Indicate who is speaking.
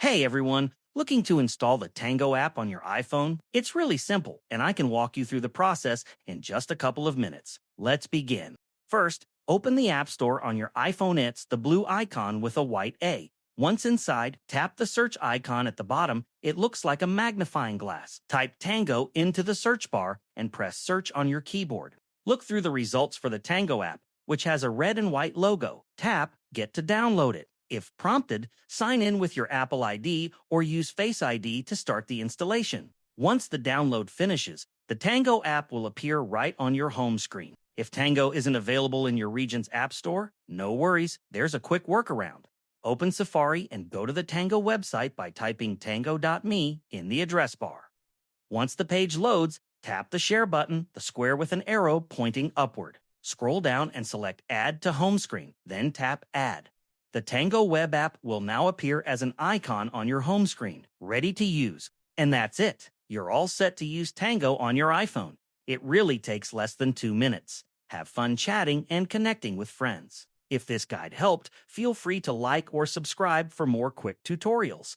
Speaker 1: Hey everyone, looking to install the Tango app on your iPhone? It's really simple, and I can walk you through the process in just a couple of minutes. Let's begin. First, open the App Store on your iPhone. It's the blue icon with a white A. Once inside, tap the search icon at the bottom. It looks like a magnifying glass. Type Tango into the search bar and press search on your keyboard. Look through the results for the Tango app, which has a red and white logo. Tap Get to download it. If prompted, sign in with your Apple ID or use Face ID to start the installation. Once the download finishes, the Tango app will appear right on your home screen. If Tango isn't available in your region's app store, no worries, there's a quick workaround. Open Safari and go to the Tango website by typing tango.me in the address bar. Once the page loads, tap the Share button, the square with an arrow pointing upward. Scroll down and select Add to Home Screen, then tap Add. The Tango web app will now appear as an icon on your home screen, ready to use. And that's it. You're all set to use Tango on your iPhone. It really takes less than 2 minutes. Have fun chatting and connecting with friends. If this guide helped, feel free to like or subscribe for more quick tutorials.